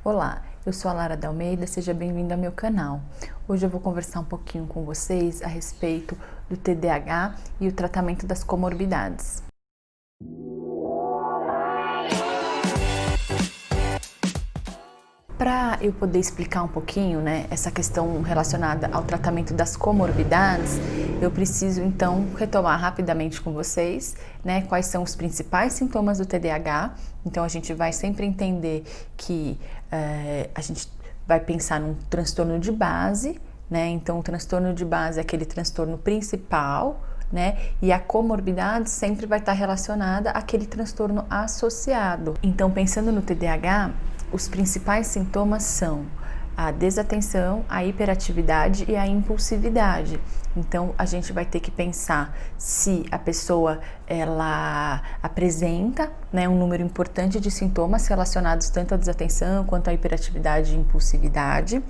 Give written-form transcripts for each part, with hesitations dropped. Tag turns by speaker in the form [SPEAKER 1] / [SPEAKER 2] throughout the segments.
[SPEAKER 1] Olá, eu sou a Lara de Almeida, seja bem-vindo ao meu canal. Hoje eu vou conversar um pouquinho com vocês a respeito do TDAH e o tratamento das comorbidades. Para eu poder explicar um pouquinho, essa questão relacionada ao tratamento das comorbidades, eu preciso então retomar rapidamente com vocês, quais são os principais sintomas do TDAH. Então a gente vai sempre entender que a gente vai pensar num transtorno de base, Então o transtorno de base é aquele transtorno principal, E a comorbidade sempre vai estar relacionada àquele transtorno associado. Então, pensando no TDAH, os principais sintomas são a desatenção, a hiperatividade e a impulsividade. Então, a gente vai ter que pensar se a pessoa ela apresenta, um número importante de sintomas relacionados tanto à desatenção quanto à hiperatividade e impulsividade.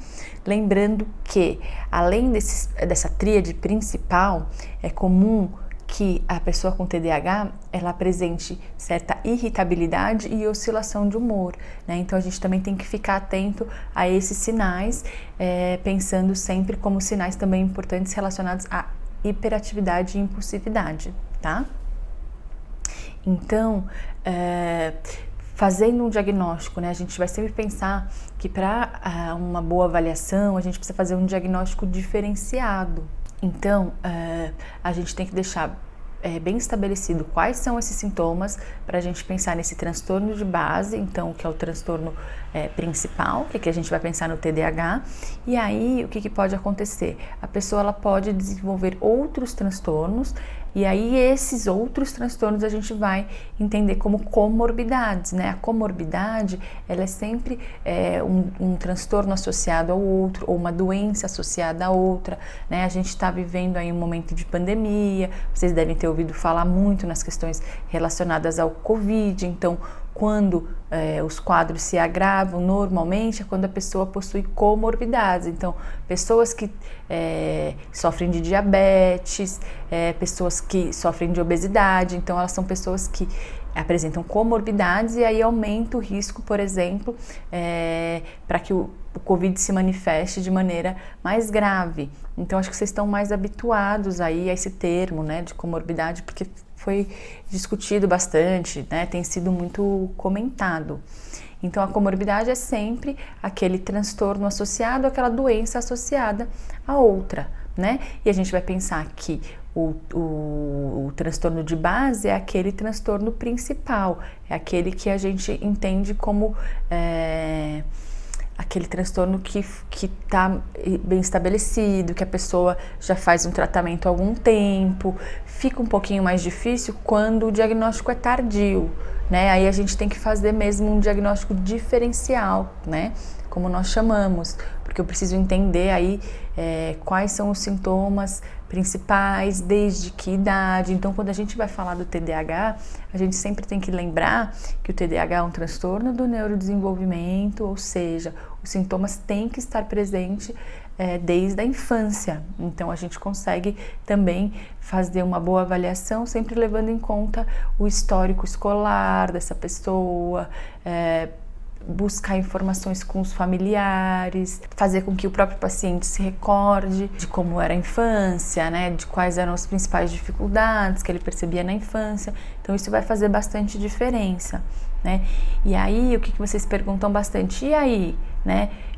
[SPEAKER 1] Lembrando que, além dessa tríade principal, é comum que a pessoa com TDAH, ela apresente certa irritabilidade e oscilação de humor, Então a gente também tem que ficar atento a esses sinais, pensando sempre como sinais também importantes relacionados à hiperatividade e impulsividade, tá? Então, fazendo um diagnóstico, a gente vai sempre pensar que para uma boa avaliação, a gente precisa fazer um diagnóstico diferenciado. Então, a gente tem que deixar bem estabelecido quais são esses sintomas para a gente pensar nesse transtorno de base, então, que é o transtorno principal, que a gente vai pensar no TDAH. E aí, o que pode acontecer? A pessoa ela pode desenvolver outros transtornos, e aí esses outros transtornos a gente vai entender como comorbidades, A comorbidade, ela é sempre um transtorno associado ao outro, ou uma doença associada a outra, A gente está vivendo aí um momento de pandemia, vocês devem ter ouvido falar muito nas questões relacionadas ao Covid. Então, quando os quadros se agravam, normalmente é quando a pessoa possui comorbidades. Então, pessoas que sofrem de diabetes, pessoas que sofrem de obesidade, então elas são pessoas que apresentam comorbidades e aí aumenta o risco, por exemplo, para que o Covid se manifeste de maneira mais grave. Então, acho que vocês estão mais habituados aí a esse termo, de comorbidade, porque foi discutido bastante, tem sido muito comentado. Então, a comorbidade é sempre aquele transtorno associado àquela doença associada a outra, E a gente vai pensar que o transtorno de base é aquele transtorno principal, é aquele que a gente entende como aquele transtorno que está bem estabelecido, que a pessoa já faz um tratamento há algum tempo. Fica um pouquinho mais difícil quando o diagnóstico é tardio, Aí a gente tem que fazer mesmo um diagnóstico diferencial, Como nós chamamos, porque eu preciso entender aí quais são os sintomas principais, desde que idade. Então, quando a gente vai falar do TDAH, a gente sempre tem que lembrar que o TDAH é um transtorno do neurodesenvolvimento, ou seja, os sintomas têm que estar presentes desde a infância. Então, a gente consegue também fazer uma boa avaliação, sempre levando em conta o histórico escolar dessa pessoa, buscar informações com os familiares, fazer com que o próprio paciente se recorde de como era a infância, de quais eram as principais dificuldades que ele percebia na infância. Então, isso vai fazer bastante diferença, E aí, o que vocês perguntam bastante? E aí,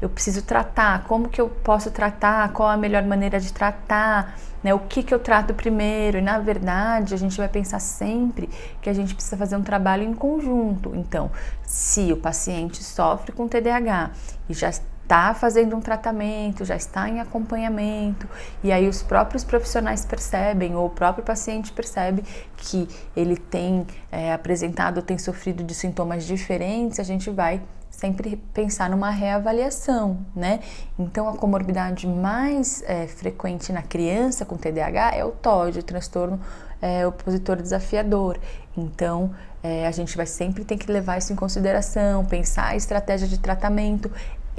[SPEAKER 1] Eu preciso tratar, como que eu posso tratar? Qual a melhor maneira de tratar? O que eu trato primeiro? E, na verdade, a gente vai pensar sempre que a gente precisa fazer um trabalho em conjunto. Então, se o paciente sofre com TDAH e já está fazendo um tratamento, já está em acompanhamento, e aí os próprios profissionais percebem, ou o próprio paciente percebe que ele tem apresentado, tem sofrido de sintomas diferentes, a gente vai sempre pensar numa reavaliação, Então, a comorbidade mais frequente na criança com TDAH é o TOD, o transtorno opositor desafiador. Então, a gente vai sempre ter que levar isso em consideração, pensar a estratégia de tratamento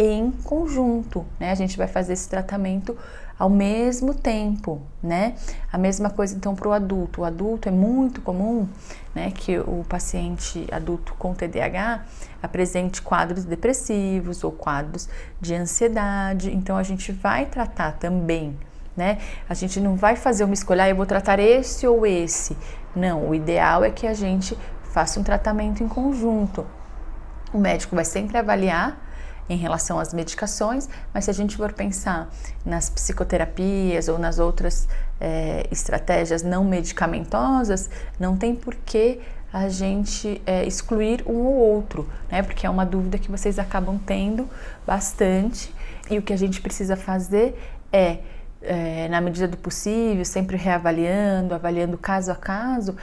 [SPEAKER 1] em conjunto, né? A gente vai fazer esse tratamento ao mesmo tempo, né? A mesma coisa então para o adulto. O adulto é muito comum, né, que o paciente adulto com TDAH apresente quadros depressivos ou quadros de ansiedade. Então a gente vai tratar também, né? A gente não vai fazer uma escolha, eu vou tratar esse ou esse. Não, o ideal é que a gente faça um tratamento em conjunto. O médico vai sempre avaliar em relação às medicações, mas se a gente for pensar nas psicoterapias ou nas outras estratégias não medicamentosas, não tem por que a gente excluir um ou outro, né? Porque é uma dúvida que vocês acabam tendo bastante, e o que a gente precisa fazer na medida do possível, sempre reavaliando, avaliando caso a caso,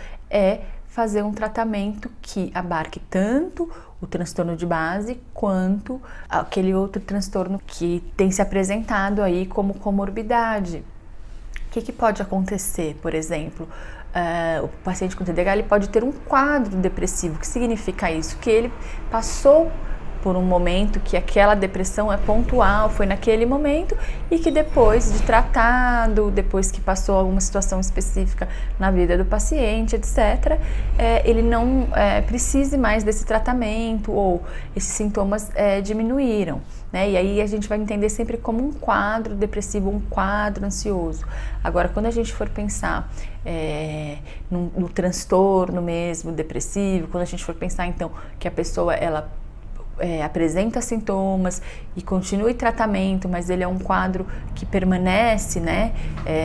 [SPEAKER 1] fazer um tratamento que abarque tanto o transtorno de base quanto aquele outro transtorno que tem se apresentado aí como comorbidade. O que pode acontecer, por exemplo? O paciente com TDAH ele pode ter um quadro depressivo. O que significa isso? Que ele passou por um momento que aquela depressão é pontual, foi naquele momento, e que depois de tratado, depois que passou alguma situação específica na vida do paciente, etc., ele não precise mais desse tratamento, ou esses sintomas diminuíram, né? E aí a gente vai entender sempre como um quadro depressivo, um quadro ansioso. Agora, quando a gente for pensar no transtorno mesmo depressivo, quando a gente for pensar então que a pessoa ela apresenta sintomas e continua em tratamento, mas ele é um quadro que permanece, né,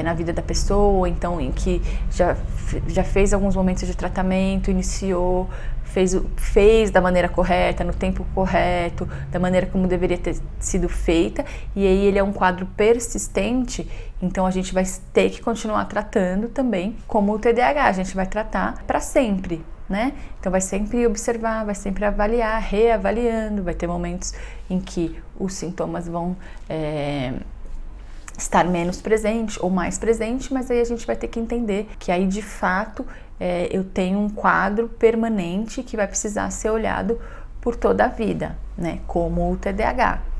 [SPEAKER 1] na vida da pessoa, então em que já fez alguns momentos de tratamento, iniciou, fez da maneira correta, no tempo correto, da maneira como deveria ter sido feita, e aí ele é um quadro persistente, então a gente vai ter que continuar tratando também como o TDAH, a gente vai tratar para sempre, né? Então vai sempre observar, vai sempre avaliar, reavaliando, vai ter momentos em que os sintomas vão estar menos presente ou mais presente, mas aí a gente vai ter que entender que aí de fato eu tenho um quadro permanente que vai precisar ser olhado por toda a vida, né? Como o TDAH.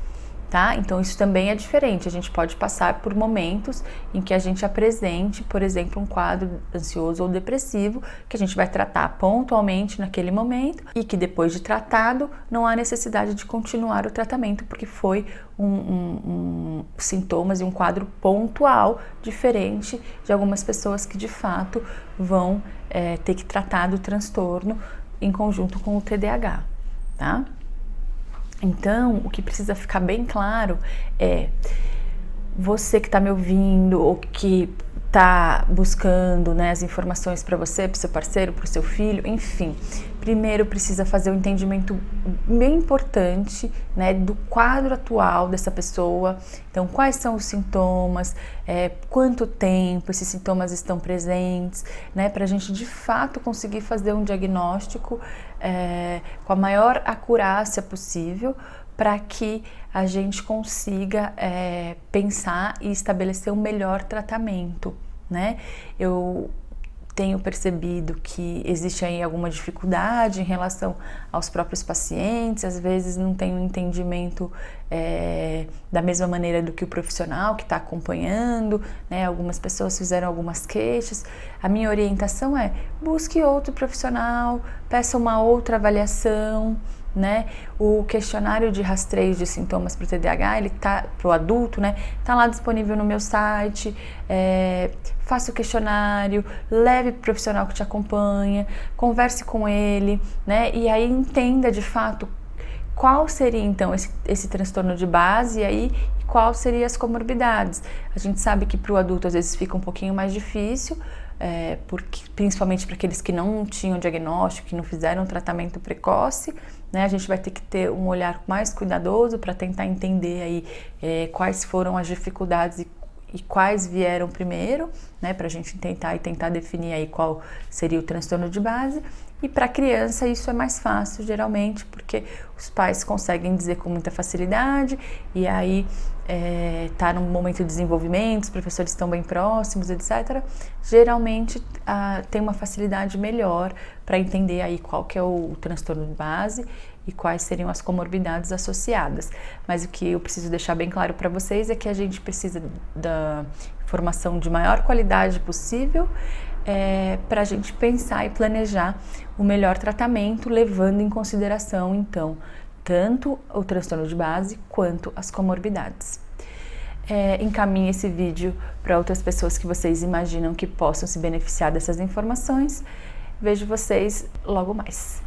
[SPEAKER 1] Tá? Então isso também é diferente, a gente pode passar por momentos em que a gente apresente, por exemplo, um quadro ansioso ou depressivo, que a gente vai tratar pontualmente naquele momento e que depois de tratado não há necessidade de continuar o tratamento, porque foi sintomas e um quadro pontual diferente de algumas pessoas que de fato vão ter que tratar do transtorno em conjunto com o TDAH, tá? Então, o que precisa ficar bem claro é você que está me ouvindo ou que está buscando, né, as informações para você, para o seu parceiro, para o seu filho, enfim. Primeiro precisa fazer um entendimento bem importante, né, do quadro atual dessa pessoa. Então, quais são os sintomas, quanto tempo esses sintomas estão presentes, né, para a gente de fato conseguir fazer um diagnóstico com a maior acurácia possível, para que a gente consiga pensar e estabelecer um melhor tratamento, né? Eu tenho percebido que existe aí alguma dificuldade em relação aos próprios pacientes, às vezes não tem um entendimento da mesma maneira do que o profissional que está acompanhando, né? Algumas pessoas fizeram algumas queixas. A minha orientação é: busque outro profissional, peça uma outra avaliação, né? O questionário de rastreio de sintomas para o TDAH, ele tá para o adulto, né? Tá lá disponível no meu site. Faça o questionário, leve para o profissional que te acompanha, converse com ele, né? E aí entenda de fato qual seria então esse transtorno de base e aí qual seriam as comorbidades. A gente sabe que para o adulto às vezes fica um pouquinho mais difícil, porque, principalmente para aqueles que não tinham diagnóstico, que não fizeram um tratamento precoce, né? A gente vai ter que ter um olhar mais cuidadoso para tentar entender aí quais foram as dificuldades e quais vieram primeiro, né? Para a gente tentar definir aí qual seria o transtorno de base. E para a criança isso é mais fácil, geralmente, porque os pais conseguem dizer com muita facilidade, e aí tá num momento de desenvolvimento, os professores estão bem próximos, etc. Geralmente tem uma facilidade melhor para entender aí qual que é o transtorno de base e quais seriam as comorbidades associadas. Mas o que eu preciso deixar bem claro para vocês é que a gente precisa da informação de maior qualidade possível para a gente pensar e planejar o melhor tratamento, levando em consideração, então, tanto o transtorno de base quanto as comorbidades. Encaminhe esse vídeo para outras pessoas que vocês imaginam que possam se beneficiar dessas informações. Vejo vocês logo mais.